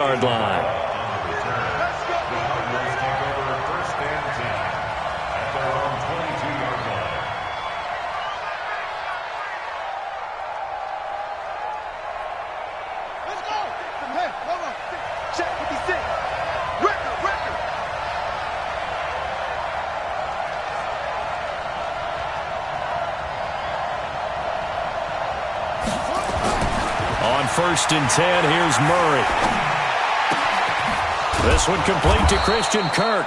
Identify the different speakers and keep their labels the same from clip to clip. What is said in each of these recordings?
Speaker 1: Yard line.
Speaker 2: Let's go. Hey, hold on. Check 56. Record.
Speaker 1: On 1st and 10, here's Murray. This one complete to Christian Kirk.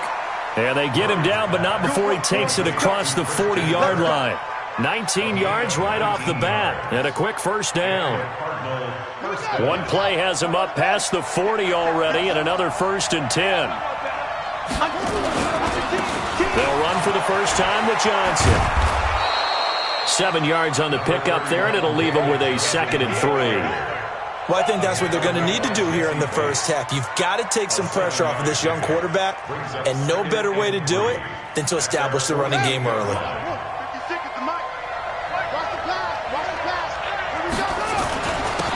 Speaker 1: And they get him down, but not before he takes it across the 40-yard line. 19 yards right off the bat, and a quick first down. One play has him up past the 40 already, and another 1st and 10. They'll run for the first time with Johnson. 7 yards on the pickup there, and it'll leave them with a 2nd and 3.
Speaker 3: Well, I think that's what they're going to need to do here in the first half. You've got to take some pressure off of this young quarterback, and no better way to do it than to establish the running game early.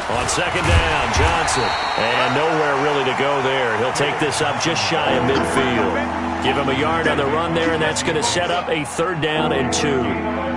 Speaker 1: On 2nd down, Johnson. And nowhere really to go there. He'll take this up just shy of midfield. Give him a yard on the run there, and that's going to set up a 3rd down and 2.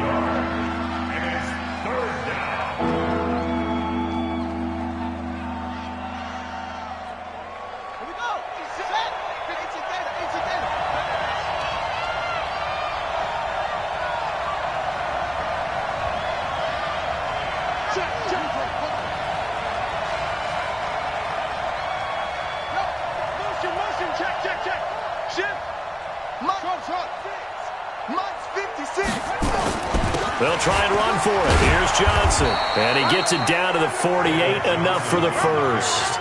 Speaker 1: They'll try and run for it. Here's Johnson. And he gets it down to the 48, enough for the first.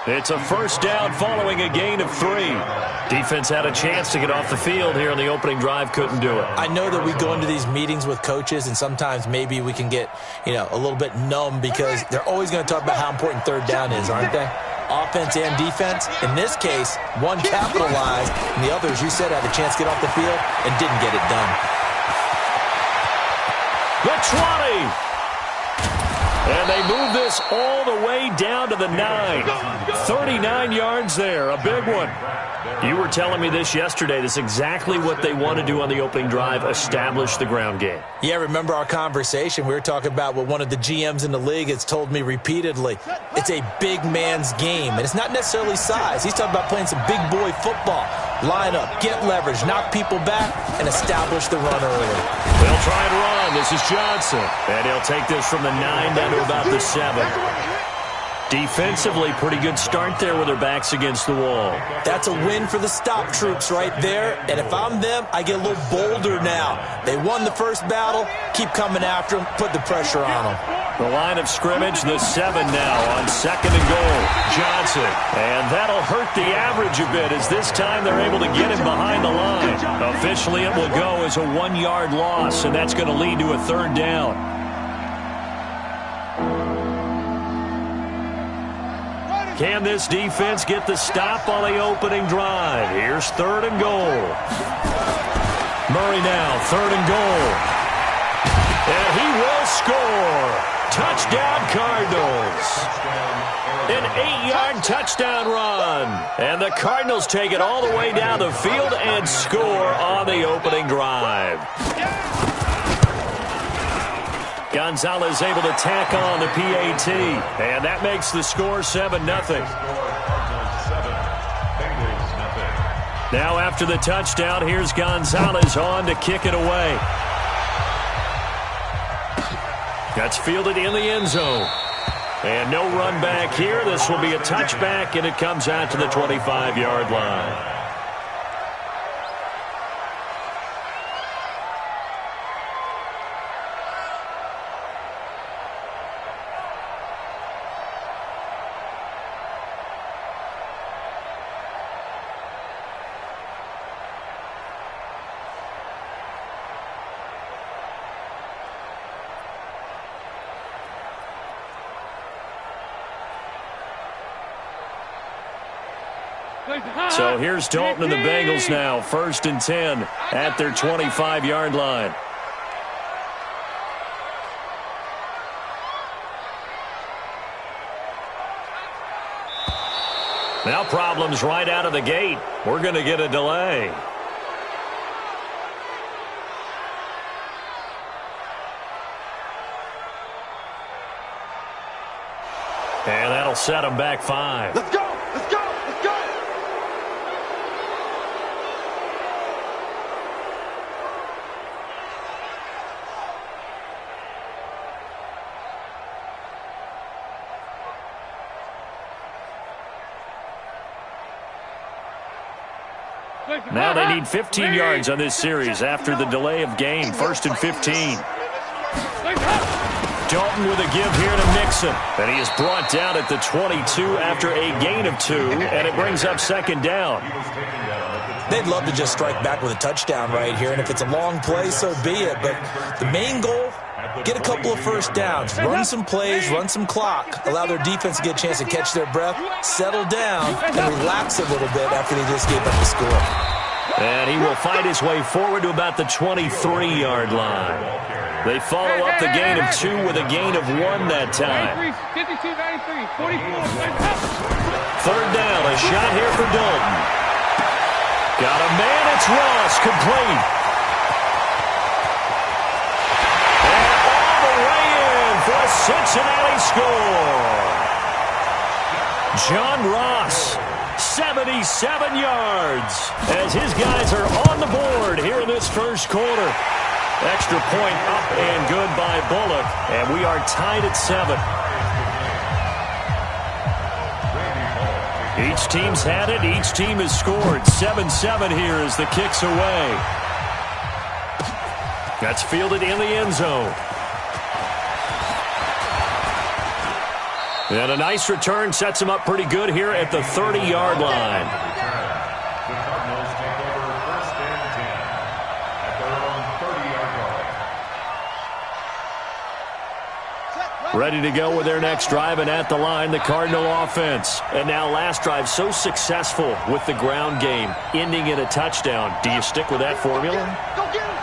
Speaker 1: It's a first down following a gain of 3. Defense had a chance to get off the field here on the opening drive, couldn't do it.
Speaker 3: I know that we go into these meetings with coaches, and sometimes maybe we can get, a little bit numb because they're always going to talk about how important 3rd down is, aren't they? Offense and defense. In this case, one capitalized, and the other, as you said, had a chance to get off the field and didn't get it done.
Speaker 1: The 20. And they move this all the way down to the 9. 39 yards there, a big one. You were telling me this yesterday. This is exactly what they want to do on the opening drive, establish the ground game.
Speaker 3: Yeah, remember our conversation? We were talking about what one of the GMs in the league has told me repeatedly. It's a big man's game, and it's not necessarily size. He's talking about playing some big boy football. Line up, get leverage, knock people back, and establish the run early.
Speaker 1: They'll try and run. This is Johnson. And he'll take this from the 9 down to about the 7. Defensively, pretty good start there with their backs against the wall.
Speaker 3: That's a win for the stop troops right there. And if I'm them, I get a little bolder now. They won the first battle. Keep coming after them. Put the pressure on them.
Speaker 1: The line of scrimmage, the 7 now on 2nd and goal. Johnson. And that'll hurt the average a bit as this time they're able to get him behind the line. Officially, it will go as a 1-yard loss, and that's going to lead to a 3rd down. Can this defense get the stop on the opening drive? Here's 3rd and goal. Murray now, 3rd and goal. And he will score. Touchdown, Cardinals. An 8-yard touchdown run. And the Cardinals take it all the way down the field and score on the opening drive. Gonzalez able to tack on the PAT, and that makes the score 7-0. Now after the touchdown, here's Gonzalez on to kick it away. That's fielded in the end zone. And no run back here. This will be a touchback, and it comes out to the 25-yard line. So here's Dalton and the Bengals now, 1st and 10 at their 25-yard line. Now problems right out of the gate. We're going to get a delay. And that'll set them back 5.
Speaker 2: Let's go! Let's go! Let's go!
Speaker 1: Now they need 15 yards on this series after the delay of game. 1st and 15. Dalton with a give here to Mixon. And he is brought down at the 22 after a gain of 2. And it brings up 2nd down.
Speaker 3: They'd love to just strike back with a touchdown right here. And if it's a long play, so be it. But the main goal, get a couple of first downs. Run some plays, run some clock. Allow their defense to get a chance to catch their breath, settle down, and relax a little bit after they just gave up the score.
Speaker 1: And he will find his way forward to about the 23-yard line. They follow up the gain of 2 with a gain of 1 that time. 3rd down, a shot here for Dalton. Got a man, it's Ross, complete. And all the way in for a Cincinnati score. John Ross, 77 yards, as his guys are on the board here in this first quarter. Extra point up and good by Bullock, and we are tied at 7. Each team's had it. Each team has scored. 7-7 here as the kick's away. That's fielded in the end zone. And a nice return sets him up pretty good here at the 30-yard line. Ready to go with their next drive, and at the line, the Cardinal offense. And now last drive so successful with the ground game, ending in a touchdown. Do you stick with that formula?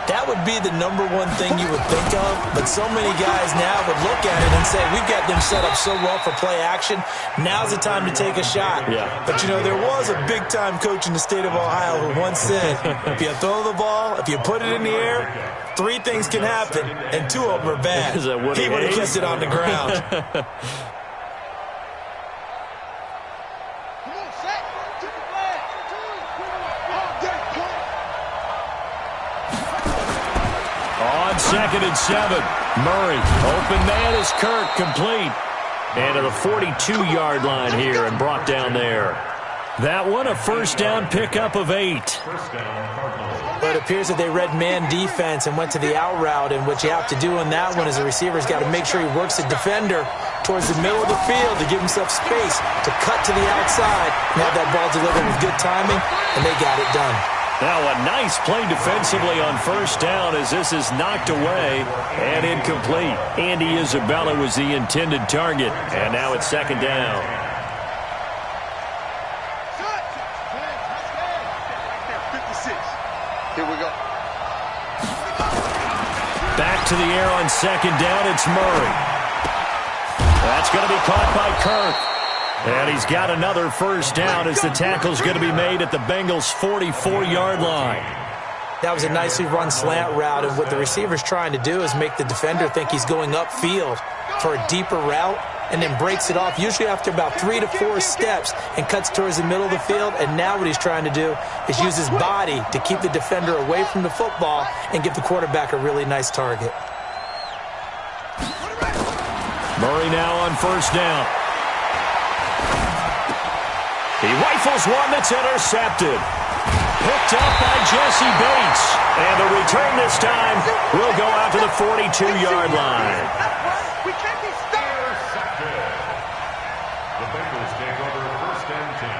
Speaker 3: That would be the number one thing you would think of, but so many guys now would look at it and say, we've got them set up so well for play action, now's the time to take a shot.
Speaker 1: Yeah.
Speaker 3: But, you know, there was a big-time coach in the state of Ohio who once said, if you throw the ball, if you put it in the air, 3 things can happen, and 2 of them are bad. He would have kept it on the ground.
Speaker 1: On 2nd and 7, Murray. Open man is Kirk, complete. And to the 42-yard line here and brought down there. That one, a first down pickup of 8.
Speaker 3: But it appears that they read man defense and went to the out route, and what you have to do in that one is the receiver's got to make sure he works the defender towards the middle of the field to give himself space to cut to the outside and have that ball delivered with good timing, and they got it done.
Speaker 1: Now a nice play defensively on first down as this is knocked away and incomplete. Andy Isabella was the intended target, and now it's 2nd down.
Speaker 2: Here we go.
Speaker 1: Back to the air on 2nd down, it's Murray. That's going to be caught by Kirk. And he's got another first down as the tackle's going to be made at the Bengals' 44-yard line.
Speaker 3: That was a nicely run slant route, and what the receiver's trying to do is make the defender think he's going upfield for a deeper route, and then breaks it off, usually after about 3 to 4 steps, and cuts towards the middle of the field. And now what he's trying to do is use his body to keep the defender away from the football and give the quarterback a really nice target.
Speaker 1: Murray now on first down. He rifles one that's intercepted. Picked up by Jesse Bates. And the return this time will go out to the 42-yard line.
Speaker 2: We can't be stopped.
Speaker 4: The Bengals take over 1st and 10.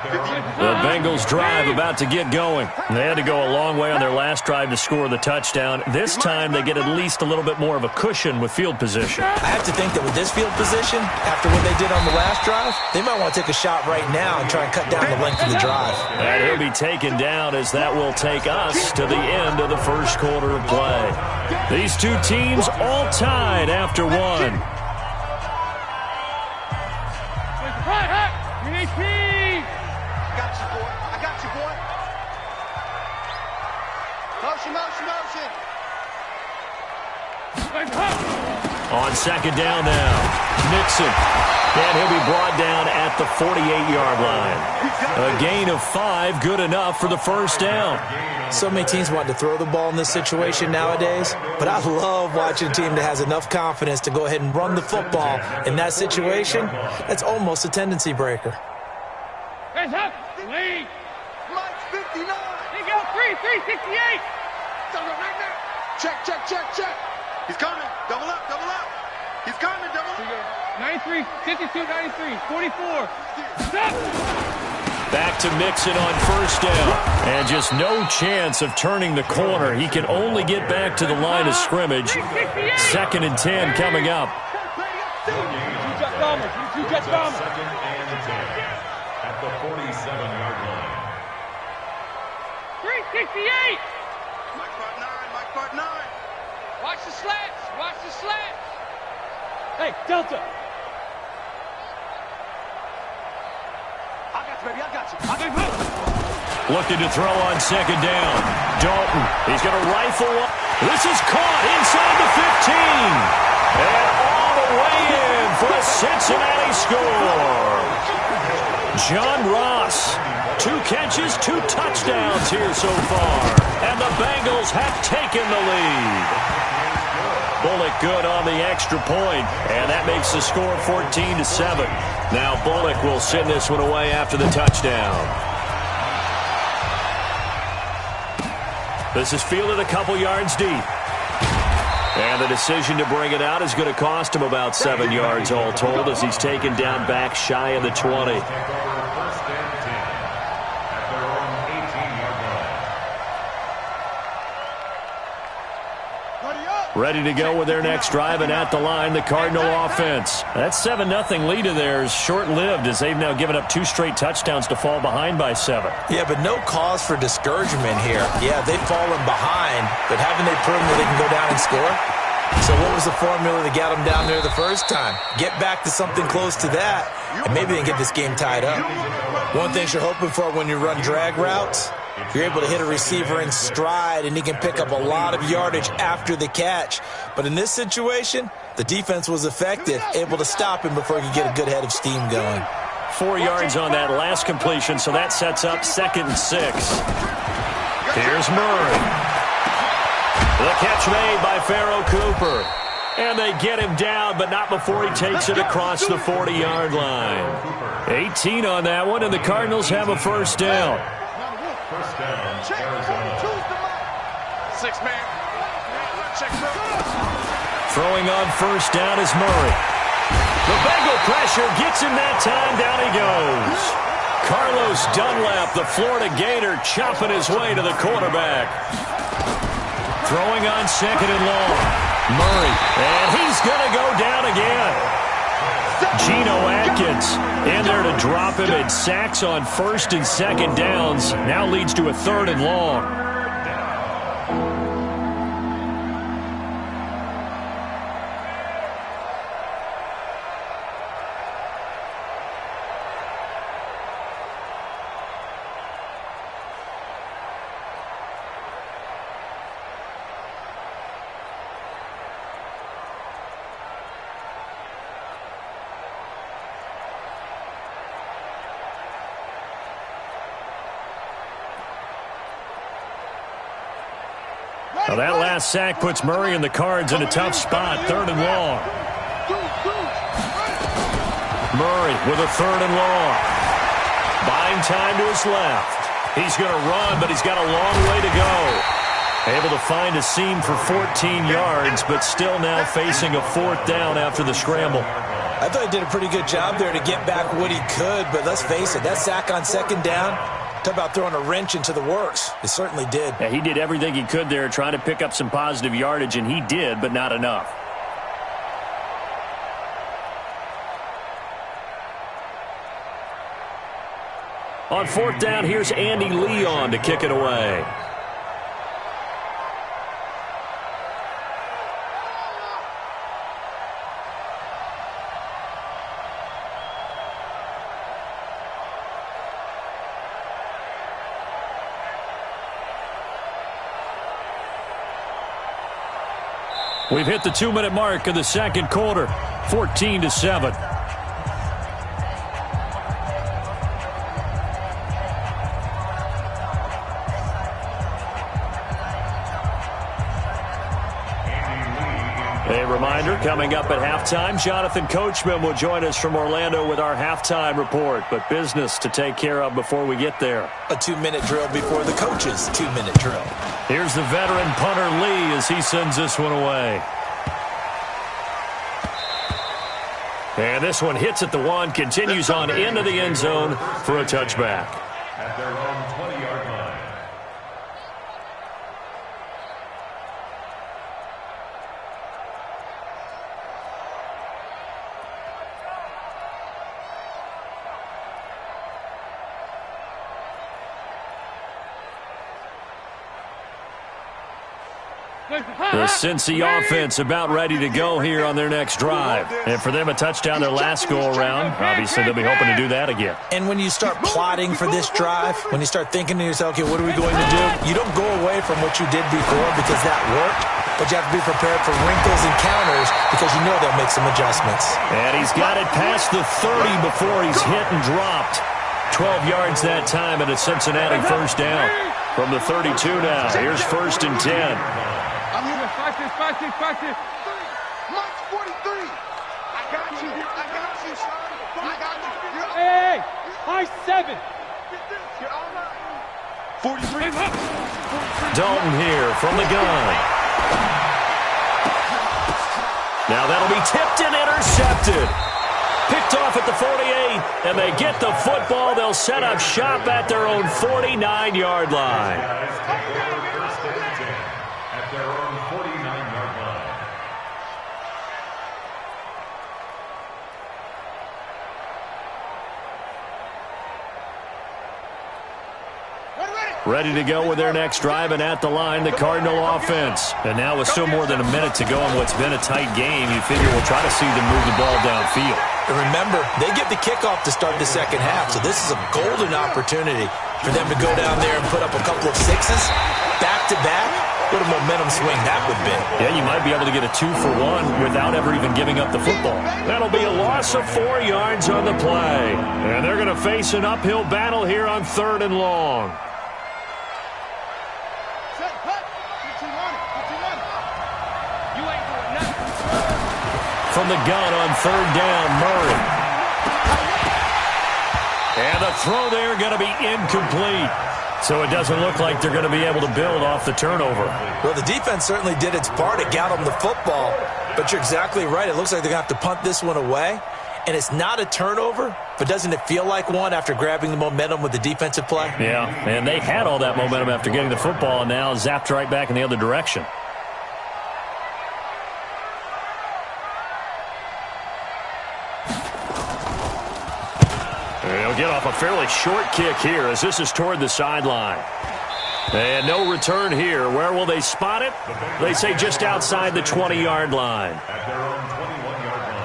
Speaker 1: The Bengals drive about to get going. They had to go a long way on their last drive to score the touchdown. This time they get at least a little bit more of a cushion with field position.
Speaker 3: I have to think that with this field position, after what they did on the last drive, they might want to take a shot right now and try and cut down the length of the drive.
Speaker 1: And he'll be taken down as that will take us to the end of the first quarter of play. These two teams all tied after one.
Speaker 2: got you, boy. I got you, boy. Motion, motion, motion.
Speaker 1: On second down now, Nixon. And he'll be brought down at the 48-yard line. A gain of 5, good enough for the first down.
Speaker 3: So many teams want to throw the ball in this situation nowadays, but I love watching a team that has enough confidence to go ahead and run the football in that situation. That's almost a tendency breaker.
Speaker 5: Hands up! Lead!
Speaker 2: Mike's 59.
Speaker 5: They go 368!
Speaker 2: Check, check, check, check. He's coming. Double up, double up. He's coming, double up.
Speaker 5: 93, 52, 93, 44. Stop!
Speaker 1: Back to Mixon on first down. And just no chance of turning the corner. He can only get back to the line of scrimmage. 2nd and 10 coming up.
Speaker 5: Two Jets bombers.
Speaker 4: Second and 10 at the 47-yard line.
Speaker 5: 368!
Speaker 2: Mike part 9, Mike part 9.
Speaker 5: Watch the slats! Watch the slats! Hey, Delta!
Speaker 2: I got you, baby. I got you.
Speaker 1: Looking to throw on second down. Dalton, he's going to rifle up. This is caught inside the 15. And all the way in for a Cincinnati score. John Ross, 2 catches, 2 touchdowns here so far. And the Bengals have taken the lead. Bullock good on the extra point, and that makes the score 14-7. Now Bullock will send this one away after the touchdown. This is fielded a couple yards deep. And the decision to bring it out is going to cost him about 7 yards all told as he's taken down back shy of the 20.
Speaker 4: First and 10 at their own 18-yard line.
Speaker 1: Ready to go with their next drive, and at the line, the Cardinal offense. That 7-0 lead of theirs short-lived as they've now given up 2 straight touchdowns to fall behind by 7.
Speaker 3: Yeah, but no cause for discouragement here. Yeah, they've fallen behind, but haven't they proven that they can go down and score? So what was the formula that got them down there the first time? Get back to something close to that, and maybe they can get this game tied up. One thing you're hoping for when you run drag routes, you're able to hit a receiver in stride, and he can pick up a lot of yardage after the catch. But in this situation, the defense was effective, able to stop him before he could get a good head of steam going.
Speaker 1: 4 yards on that last completion, so that sets up 2nd and 6. Here's Murray. The catch made by Pharoh Cooper. And they get him down, but not before he takes it across the 40-yard line. 18 on that one, and the Cardinals have a first down.
Speaker 4: First down, Arizona.
Speaker 2: 6-man. Check.
Speaker 1: Throwing on first down is Murray. The Bengal pressure gets him that time. Down he goes. Carlos Dunlap, the Florida Gator, chopping his way to the quarterback. Throwing on second and long. Murray, and he's going to go down again. Geno Atkins in there to drop him, and sacks on 1st and 2nd downs. Now leads to a 3rd and long. Well, that last sack puts Murray and the Cards in a tough spot, 3rd and long. Murray with a 3rd and long. Buying time to his left. He's going to run, but he's got a long way to go. Able to find a seam for 14 yards, but still now facing a 4th down after the scramble.
Speaker 3: I thought he did a pretty good job there to get back what he could, but let's face it, that sack on 2nd down, talk about throwing a wrench into the works. It certainly did.
Speaker 1: Yeah, he did everything he could there trying to pick up some positive yardage, and he did, but not enough. On 4th down, here's Andy Leon to kick it away. We've hit the 2-minute mark of the second quarter, 14-7. A reminder, coming up at halftime, Jonathan Coachman will join us from Orlando with our halftime report. But business to take care of before we get there.
Speaker 3: A 2-minute drill before the coach's 2-minute drill.
Speaker 1: Here's the veteran punter Lee as he sends this one away. And this one hits at the 1, continues on into the end zone for a touchback.
Speaker 4: At their own 20-yard line.
Speaker 1: The Cincy offense about ready to go here on their next drive. And for them, a touchdown their last go-around. Obviously, they'll be hoping to do that again.
Speaker 3: And when you start plotting for this drive, when you start thinking to yourself, okay, what are we going to do? You don't go away from what you did before because that worked, but you have to be prepared for wrinkles and counters because you know they'll make some adjustments.
Speaker 1: And he's got it past the 30 before he's hit and dropped. 12 yards that time and a Cincinnati first down. From the 32 now, here's 1st and 10.
Speaker 2: Practice. March 43. I got you, son. I got you.
Speaker 5: Hey, high 7.
Speaker 2: You're all right. 43.
Speaker 1: Dalton here from the gun. Now that'll be tipped and intercepted. Picked off at the 48, and they get the football. They'll set up shop at their own 49-yard line.
Speaker 4: First and 10 at their own 49-yard line.
Speaker 1: Ready to go with their next drive, and at the line, the Cardinal offense. And now with still more than a minute to go in what's been a tight game, you figure we'll try to see them move the ball downfield.
Speaker 3: And remember, they get the kickoff to start the second half, so this is a golden opportunity for them to go down there and put up a couple of sixes back-to-back. What a momentum swing that would be.
Speaker 1: Yeah, you might be able to get a 2-for-1 without ever even giving up the football. That'll be a loss of 4 yards on the play. And they're going to face an uphill battle here on 3rd and long. From the gun on 3rd down, Murray. And the throw there going to be incomplete. So it doesn't look like they're going to be able to build off the turnover.
Speaker 3: Well, the defense certainly did its part to get them the football. But you're exactly right. It looks like they're going to have to punt this one away. And it's not a turnover, but doesn't it feel like one after grabbing the momentum with the defensive play?
Speaker 1: Yeah, and they had all that momentum after getting the football and now zapped right back in the other direction. They'll get off a fairly short kick here as this is toward the sideline. And no return here. Where will they spot it? They say just outside the 20-yard line.
Speaker 4: At their own 21-yard line.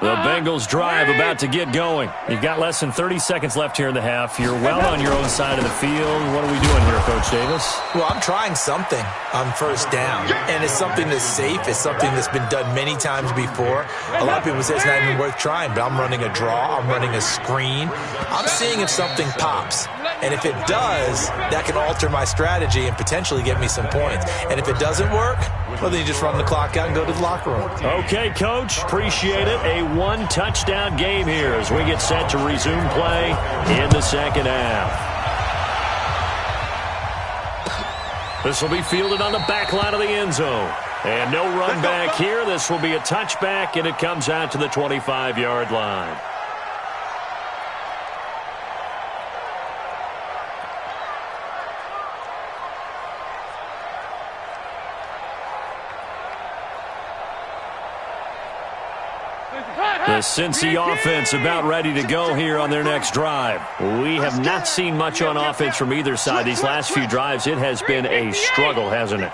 Speaker 1: The Bengals drive about to get going. You've got less than 30 seconds left here in the half. You're well on your own side of the field. What are we doing here, Coach Davis?
Speaker 3: Well, I'm trying something on 1st down, and it's something that's safe. It's something that's been done many times before. A lot of people say it's not even worth trying, but I'm running a draw. I'm running a screen. I'm seeing if something pops. And if it does, that can alter my strategy and potentially get me some points. And if it doesn't work, well, then you just run the clock out and go to the locker room.
Speaker 1: Okay, Coach. Appreciate it. A 1-touchdown game here as we get set to resume play in the second half. This will be fielded on the back line of the end zone. And no run back here. This will be a touchback, and it comes out to the 25-yard line. The Cincy offense about ready to go here on their next drive. We have not seen much on offense from either side. These last few drives, it has been a struggle, hasn't it?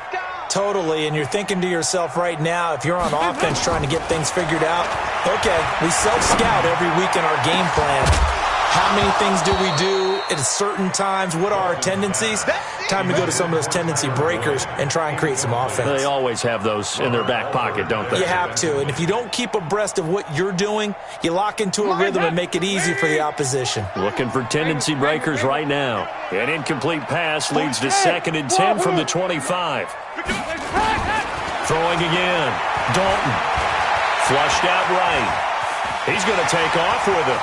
Speaker 3: Totally, and you're thinking to yourself right now, if you're on offense trying to get things figured out, okay, we self-scout every week in our game plan. How many things do we do at certain times? What are our tendencies? Time to go to some of those tendency breakers and try and create some offense.
Speaker 1: They always have those in their back pocket, don't they?
Speaker 3: You have to. And if you don't keep abreast of what you're doing, you lock into a rhythm and make it easy for the opposition.
Speaker 1: Looking for tendency breakers right now. An incomplete pass leads to 2nd and 10 from the 25. Throwing again. Dalton. Flushed out right. He's going to take off with it.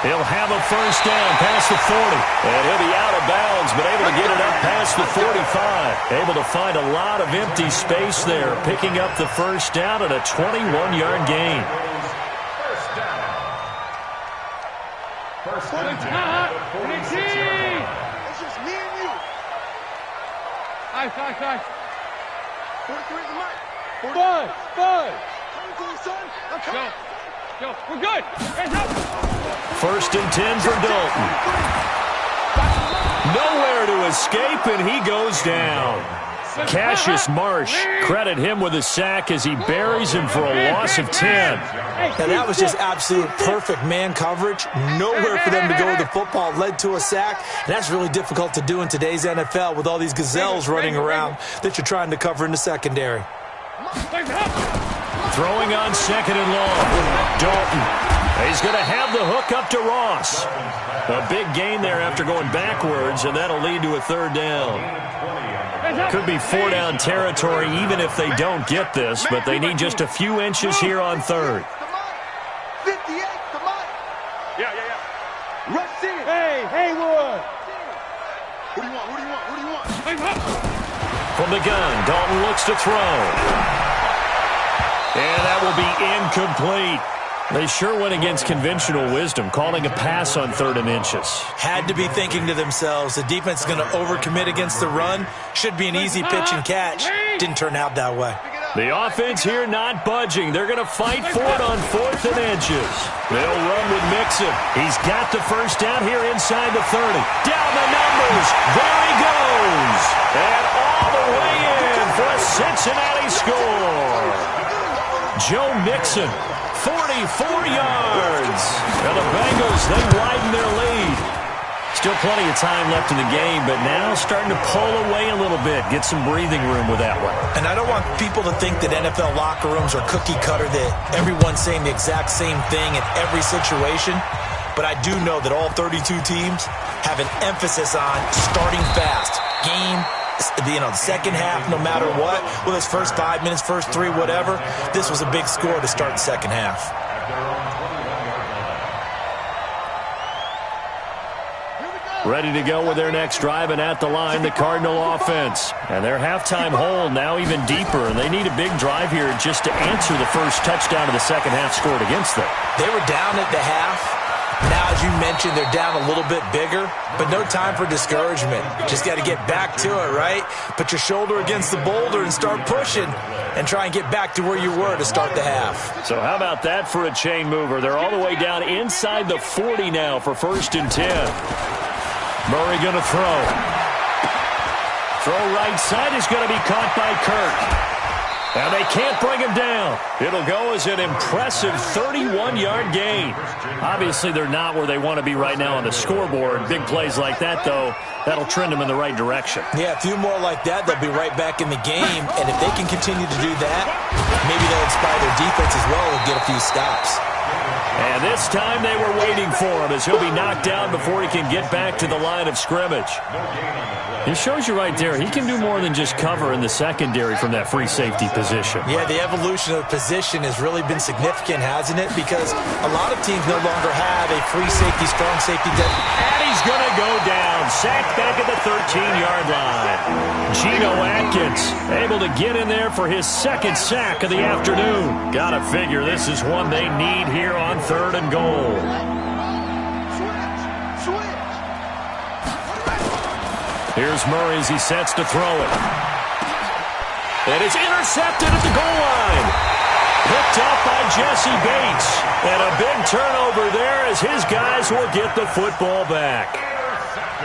Speaker 1: He'll have a first down past the 40. And he'll be out of bounds, but able to get it up past the 45. Able to find a lot of empty space there, picking up the first down at a 21-yard gain.
Speaker 4: First and 10. 46-yard line.
Speaker 2: It's just me and you.
Speaker 5: Nice.
Speaker 2: 43 is the mic.
Speaker 5: Buzz.
Speaker 2: Coming to you, son. I'm coming.
Speaker 5: Go. We're good. Hands up.
Speaker 1: First and 10 for Dalton. Nowhere to escape, and he goes down. Cassius Marsh, credit him with a sack as he buries him for a loss of 10.
Speaker 3: Now, that was just absolute perfect man coverage. Nowhere for them to go with the football. Led to a sack. And that's really difficult to do in today's NFL with all these gazelles running around that you're trying to cover in the secondary.
Speaker 1: Throwing on 2nd and long. Dalton. He's going to have the hook up to Ross. A big gain there after going backwards, and that'll lead to a 3rd down. Could be 4-down territory even if they don't get this, but they need just a few inches here on 3rd.
Speaker 2: 58, the mic. Yeah. Rush in.
Speaker 5: Hey, Haywood.
Speaker 2: What do you want?
Speaker 1: From the gun, Dalton looks to throw. And that will be incomplete. They sure went against conventional wisdom, calling a pass on 3rd and inches.
Speaker 3: Had to be thinking to themselves, the defense is going to overcommit against the run. Should be an easy pitch and catch. Didn't turn out that way.
Speaker 1: The offense here not budging. They're going to fight for it on 4th and inches. They'll run with Mixon. He's got the first down here inside the 30. Down the numbers. There he goes. And all the way in for a Cincinnati score. Joe Mixon. 44 yards. And the Bengals, they widen their lead. Still plenty of time left in the game, but now starting to pull away a little bit, get some breathing room with that one.
Speaker 3: And I don't want people to think that NFL locker rooms are cookie cutter, that everyone's saying the exact same thing in every situation. But I do know that all 32 teams have an emphasis on starting fast. Game, the second half, no matter what, whether it's first 5 minutes, first 3, whatever, this was a big score to start the second half.
Speaker 1: Ready to go with their next drive, and at the line, the Cardinal offense. And their halftime hole now even deeper, and they need a big drive here just to answer the first touchdown of the second half scored against them.
Speaker 3: They were down at the half. Now, as you mentioned, they're down a little bit bigger, but no time for discouragement. Just got to get back to it, right? Put your shoulder against the boulder and start pushing and try and get back to where you were to start the half.
Speaker 1: So how about that for a chain mover? They're all the way down inside the 40 now for 1st and 10. Murray going to throw. Throw right side is going to be caught by Kirk. And they can't bring him down. It'll go as an impressive 31-yard gain. Obviously, they're not where they want to be right now on the scoreboard. Big plays like that, though, that'll trend them in the right direction.
Speaker 3: Yeah, a few more like that, they'll be right back in the game. And if they can continue to do that, maybe they'll inspire their defense as well and get a few stops.
Speaker 1: And this time they were waiting for him as he'll be knocked down before he can get back to the line of scrimmage. It shows you right there, he can do more than just cover in the secondary from that free safety position.
Speaker 3: Yeah, the evolution of the position has really been significant, hasn't it? Because a lot of teams no longer have a free safety, strong safety depth.
Speaker 1: And he's going to go down. Sacked back at the 13-yard line. Geno Atkins able to get in there for his second sack of the afternoon. Got to figure this is one they need here on 3rd and goal. Here's Murray as he sets to throw it. And it's intercepted at the goal line. Picked up by Jesse Bates. And a big turnover there as his guys will get the football back.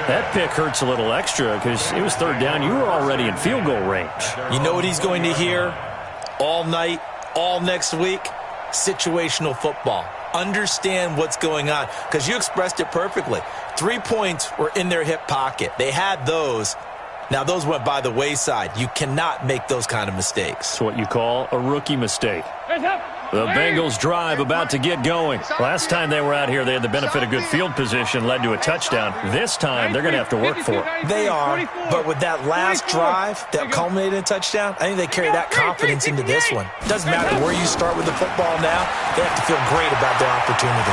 Speaker 1: That pick hurts a little extra because it was 3rd down. You were already in field goal range.
Speaker 3: You know what he's going to hear all night, all next week? Situational football. understand what's going on, because you expressed it perfectly. 3 points were in their hip pocket. They had those. Now, those went by the wayside. You cannot make those kind of mistakes.
Speaker 1: It's what you call a rookie mistake. The Bengals drive about to get going. Last time they were out here, they had the benefit of good field position, led to a touchdown. This time, they're going to have to work for it.
Speaker 3: They are, but with that last drive that culminated in a touchdown, I think they carry that confidence into this one. It doesn't matter where you start with the football now. They have to feel great about their opportunity.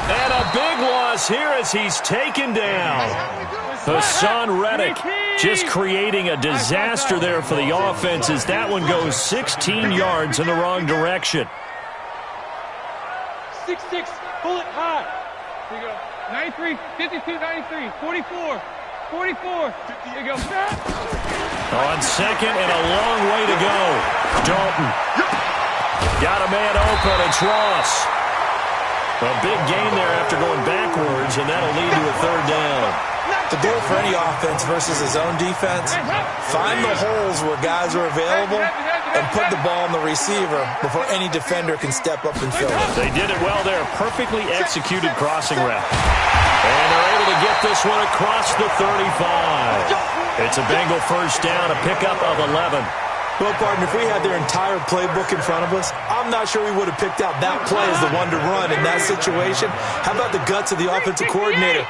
Speaker 1: And a big loss here as he's taken down. Hassan Reddick just creating a disaster there for the offense as that one goes 16 yards in the wrong direction.
Speaker 5: 6-6, pull it high. Here you go. 93, 52, 93, 44, 44. Here you go.
Speaker 1: On second and a long way to go. Dalton. Got a man open. It's Ross. A big gain there after going backwards, and that'll lead to a third down.
Speaker 3: The goal for any offense versus his own defense, find the holes where guys are available and put the ball on the receiver before any defender can step up and fill it.
Speaker 1: They did it well there. Perfectly executed crossing route. And they're able to get this one across the 35. It's a Bengal first down, a pickup of 11.
Speaker 3: Well, partner, if we had their entire playbook in front of us, I'm not sure we would have picked out that play as the one to run in that situation. How about the guts of the offensive coordinator?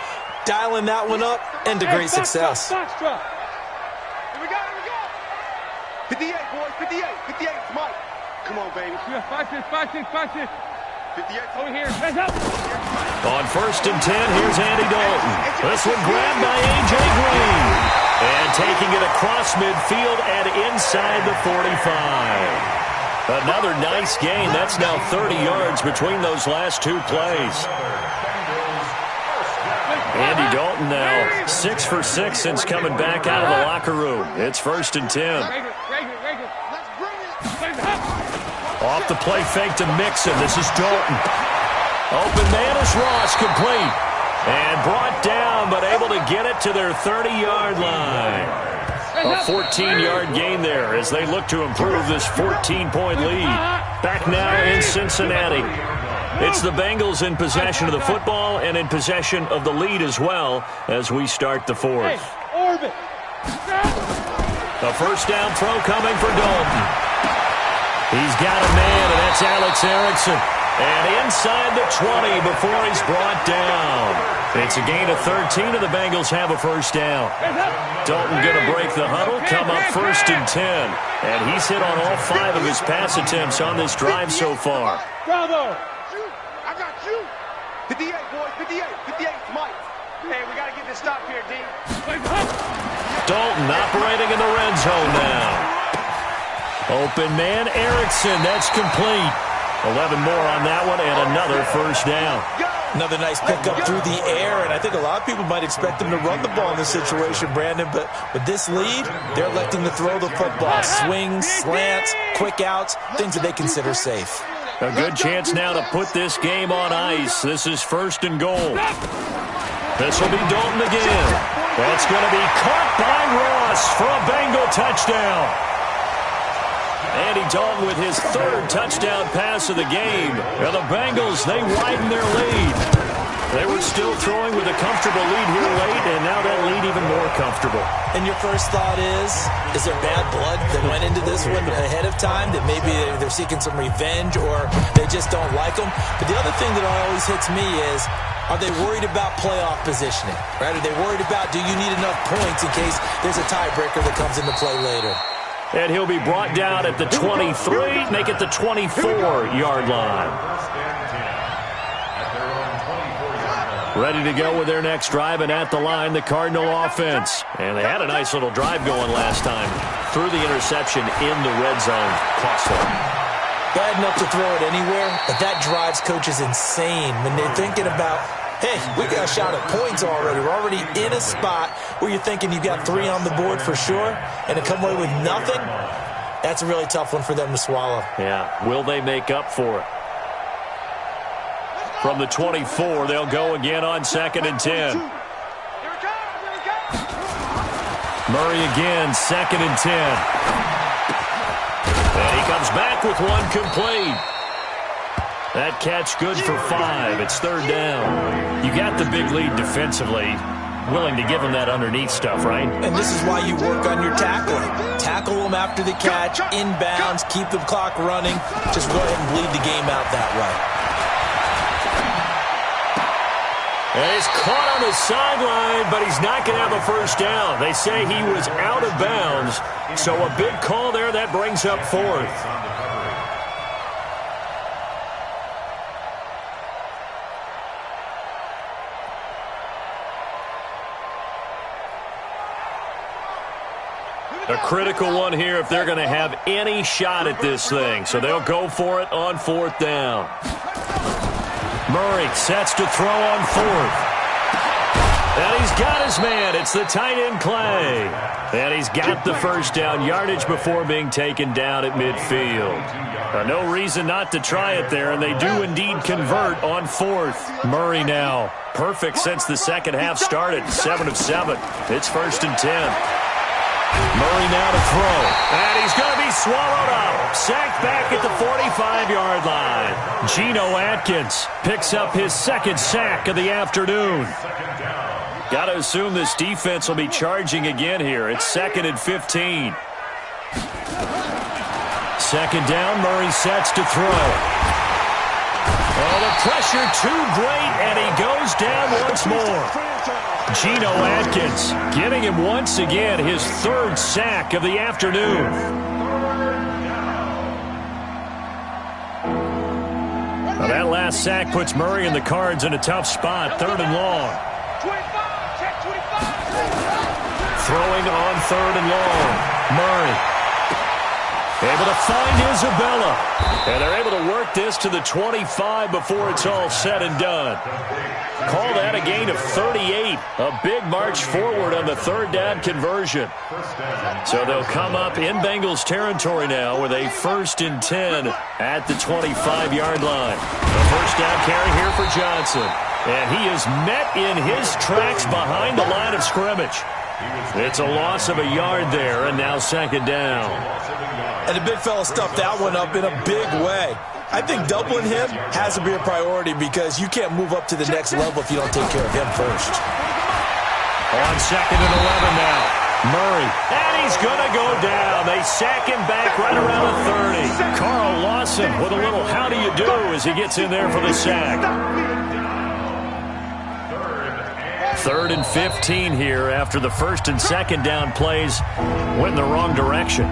Speaker 3: Dialing that one up into great success.
Speaker 2: Here we go, here we go. 58, boys, 58, 58, Mike. Come on, baby.
Speaker 5: 5-6, 5-6, 5-6.
Speaker 2: 58.
Speaker 5: Over here, hands up.
Speaker 1: On first and 10, here's Andy Dalton. This one grabbed by A.J. Green. And taking it across midfield and inside the 45. Another nice gain. That's now 30 yards between those last two plays. Andy Dalton now 6 for 6 since coming back out of the locker room. It's first and 10. Off the play fake to Mixon. This is Dalton. Open man is Ross, complete. And brought down, but able to get it to their 30-yard line. A 14-yard gain there as they look to improve this 14-point lead. Back now in Cincinnati. It's the Bengals in possession of the football and in possession of the lead as well as we start the fourth. A first down throw coming for Dalton. He's got a man, and that's Alex Erickson. And inside the 20 before he's brought down. It's a gain of 13, and the Bengals have a first down. Dalton going to break the huddle, come up first and 10. And he's hit on all 5 of his pass attempts on this drive so far.
Speaker 5: Bravo.
Speaker 2: I got you. 58, boys, 58, 58, Mike. Hey, we got to get this stop here, D.
Speaker 1: Dalton operating in the red zone now. Open man, Erickson. That's complete. 11 more on that one, and another first down.
Speaker 3: Another nice pickup through the air, and I think a lot of people might expect them to run the ball in this situation, Brandon, but with this lead, they're electing to throw the football. Swings, slants, quick outs, things that they consider safe.
Speaker 1: A good chance now to put this game on ice. This is first and goal. This will be Dalton again. That's going to be caught by Ross for a Bengal touchdown. Andy Dalton with his 3rd touchdown pass of the game. And the Bengals, they widen their lead. They were still throwing with a comfortable lead here late, and now that lead even more comfortable.
Speaker 3: And your first thought is there bad blood that went into this one ahead of time, that maybe they're seeking some revenge or they just don't like them? But the other thing that always hits me is, are they worried about playoff positioning? Right? Are they worried about, do you need enough points in case there's a tiebreaker that comes into play later?
Speaker 1: And he'll be brought down at the 23, make it the 24-yard line. Ready to go with their next drive, and at the line, the Cardinal offense. And they had a nice little drive going last time. Threw the interception in the red zone. Costly.
Speaker 3: Bad enough to throw it anywhere, but that drives coaches insane when they're thinking about, hey, we got a shot at points already. We're already in a spot where you're thinking you've got 3 on the board for sure, and to come away with nothing, that's a really tough one for them to swallow.
Speaker 1: Yeah, will they make up for it? From the 24, they'll go again on 2nd and 10. Murray again, 2nd and 10. And he comes back with one complete. That catch good for 5. It's third down. You got the big lead defensively. Willing to give them that underneath stuff, right?
Speaker 3: And this is why you work on your tackling. Tackle them after the catch, inbounds, keep the clock running. Just go ahead and bleed the game out that way.
Speaker 1: And he's caught on the sideline, but he's not going to have a first down. They say he was out of bounds, so a big call there. That brings up 4th. A critical one here if they're going to have any shot at this thing. So they'll go for it on 4th down. Murray sets to throw on 4th. And he's got his man. It's the tight end Clay. And he's got the first down yardage before being taken down at midfield. No reason not to try it there, and they do indeed convert on 4th. Murray now perfect since the second half started. 7 of 7. It's 1st and 10. Murray now to throw, and he's going to be swallowed up. Sacked back at the 45-yard line. Geno Atkins picks up his second sack of the afternoon. Got to assume this defense will be charging again here. It's 2nd and 15. Second down, Murray sets to throw. Oh, the pressure too great, and he goes down once more. Geno Atkins getting him once again his 3rd sack of the afternoon. Now that last sack puts Murray and the Cards in a tough spot. 3rd and long. Throwing on 3rd and long. Murray able to find Isabella. And they're able to work this to the 25 before it's all said and done. Call that a gain of 38. A big march forward on the 3rd down conversion. So they'll come up in Bengals territory now with a 1st and 10 at the 25-yard line. The first down carry here for Johnson. And he is met in his tracks behind the line of scrimmage. It's a loss of a yard there, and now 2nd down.
Speaker 3: And the big fella stuffed that one up in a big way. I think doubling him has to be a priority because you can't move up to the next level if you don't take care of him first.
Speaker 1: On 2nd and 11 now. Murray, and he's going to go down. They sack him back right around the 30. Carl Lawson with a little how do you do as he gets in there for the sack. 3rd and 15 here after the 1st and 2nd down plays went in the wrong direction.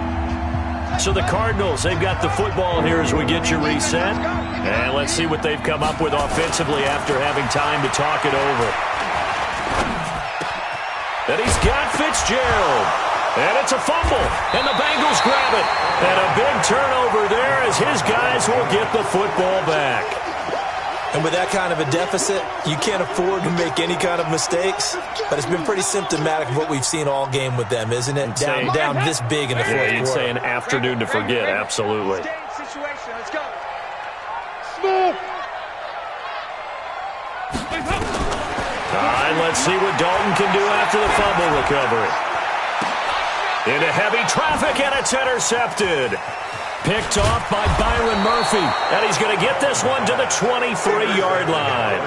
Speaker 1: So the Cardinals, they've got the football here as we get you reset. And let's see what they've come up with offensively after having time to talk it over. And he's got Fitzgerald. And it's a fumble. And the Bengals grab it. And a big turnover there as his guys will get the football back.
Speaker 3: And with that kind of a deficit, you can't afford to make any kind of mistakes. But it's been pretty symptomatic of what we've seen all game with them, isn't it? Down this big in the fourth quarter.
Speaker 1: You'd say an afternoon to forget, absolutely.
Speaker 2: Let's go.
Speaker 1: All right, let's see what Dalton can do after the fumble recovery. Into heavy traffic, and it's intercepted. Picked off by Byron Murphy. And he's going to get this one to the 23-yard line.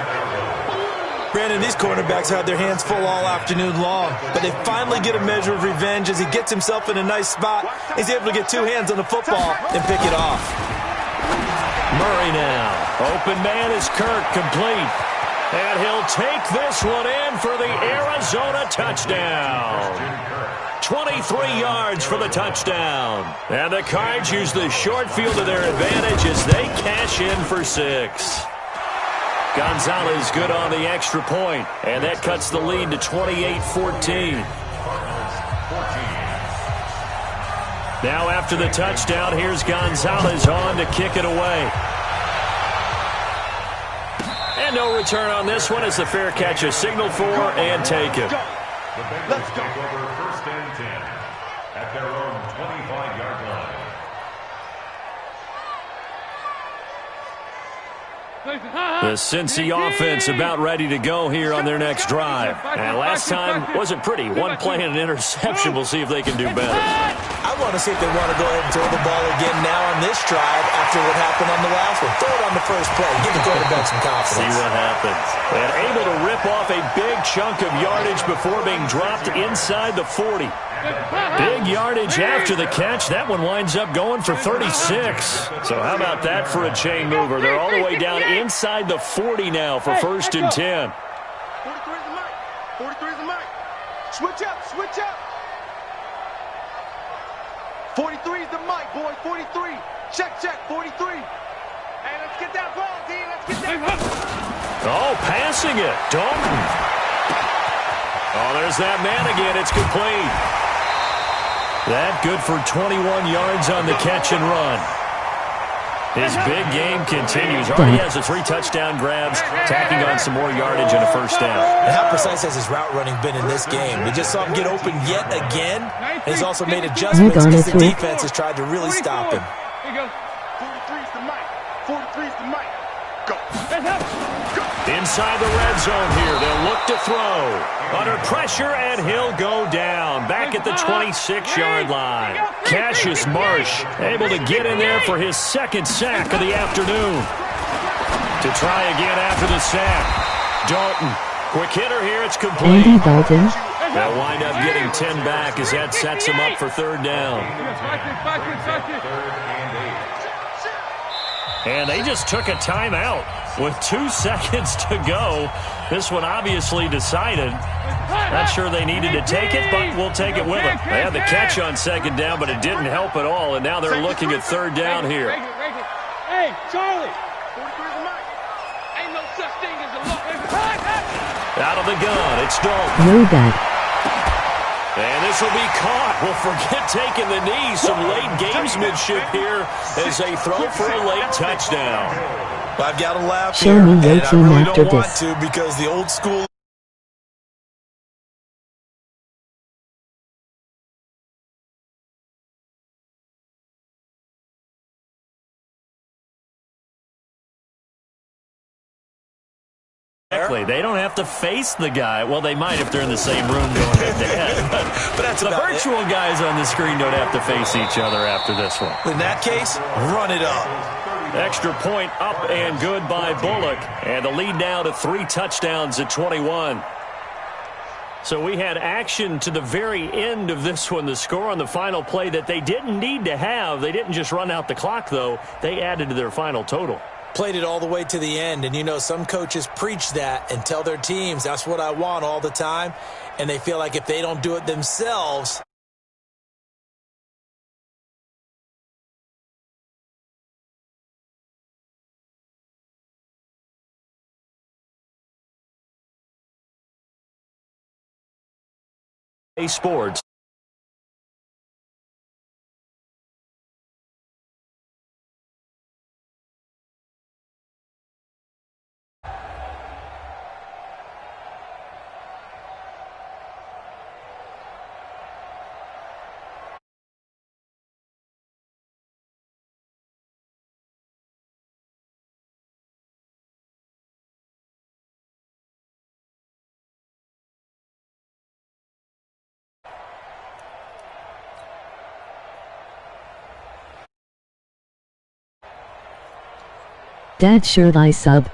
Speaker 3: Brandon, these cornerbacks had their hands full all afternoon long, but they finally get a measure of revenge as he gets himself in a nice spot. He's able to get 2 hands on the football and pick it off.
Speaker 1: Murray now. Open man is Kirk, complete. And he'll take this one in for the Arizona touchdown. 23 yards for the touchdown. And the Cards use the short field to their advantage as they cash in for 6. Gonzalez good on the extra point, and that cuts the lead to 28-14. Now after the touchdown, here's Gonzalez on to kick it away. And no return on this one as the fair catch is signaled for and taken.
Speaker 4: The Bengals take over 1st and 10 at their own 25-yard line.
Speaker 1: The Cincy offense about ready to go here on their next drive. And last time wasn't pretty. One play and an interception. We'll see if they can do better.
Speaker 3: I want to see if they want to go ahead and throw the ball again now on this drive after what happened on the last one. Throw it on the first play. Give the quarterback some confidence.
Speaker 1: See what happens. And able to rip off a big chunk of yardage before being dropped inside the 40. Big yardage after the catch. That one winds up going for 36. So how about that for a chain mover? They're all the way down inside the 40 now for 1st and 10.
Speaker 2: 43 is the mic. 43 is the mic. Switch up, switch up. 43 is the mic, boy. 43. Check, check. 43. Hey, let's get that ball, D. Let's get that ball.
Speaker 1: Oh, passing it. Dalton. Oh, there's that man again. It's complete. That good for 21 yards on the catch and run. His big game continues. Already has the 3 touchdown grabs, tacking on some more yardage and a first down.
Speaker 3: And how precise has his route running been in this game? We just saw him get open yet again. And he's also made adjustments because the defense has tried to really stop him.
Speaker 2: Here you go. 43 is the mic. 43 is the mic. Go.
Speaker 1: Inside the red zone here. They'll look to throw. Under pressure, and he'll go down. Back at the 26-yard line. Cassius Marsh able to get in there for his 2nd sack of the afternoon. To try again after the sack. Dalton. Quick hitter here. It's complete.
Speaker 6: Andy Dalton.
Speaker 1: They'll wind up getting 10 back as that sets him up for 3rd down. And they just took a timeout with 2 seconds to go. This one obviously decided. Not sure they needed to take it, but we'll take it with them. They had the catch on 2nd down, but it didn't help at all, and now they're looking at 3rd down here.
Speaker 5: Hey, Charlie.
Speaker 2: 43 is the mic.
Speaker 5: Ain't no such thing as a look.
Speaker 1: Out of the gun, it's Dalton.
Speaker 6: No good.
Speaker 1: And this will be caught. Well, forget taking the knee. Some late gamesmanship here as they throw for a late touchdown.
Speaker 3: I've got to laugh
Speaker 6: Show
Speaker 3: here,
Speaker 6: me your
Speaker 3: and I
Speaker 6: team
Speaker 3: really
Speaker 6: after
Speaker 3: don't want
Speaker 6: this.
Speaker 3: to because the old school
Speaker 1: Exactly. They don't have to face the guy. Well, they might if they're in the same room going head-to-head. But
Speaker 3: that's
Speaker 1: the
Speaker 3: about
Speaker 1: virtual guys on the screen don't have to face each other after this one.
Speaker 3: in that case, run it up.
Speaker 1: Extra point up and good by Bullock. And the lead now to 3 touchdowns at 21. So we had action to the very end of this one. The score on the final play that they didn't need to have. They didn't just run out the clock, though. They added to their final total.
Speaker 3: Played it all the way to the end, and you know some coaches preach that and tell their teams that's what I want all the time, and they feel like if they don't do it themselves,
Speaker 1: Sports.
Speaker 6: Dad sure I sub.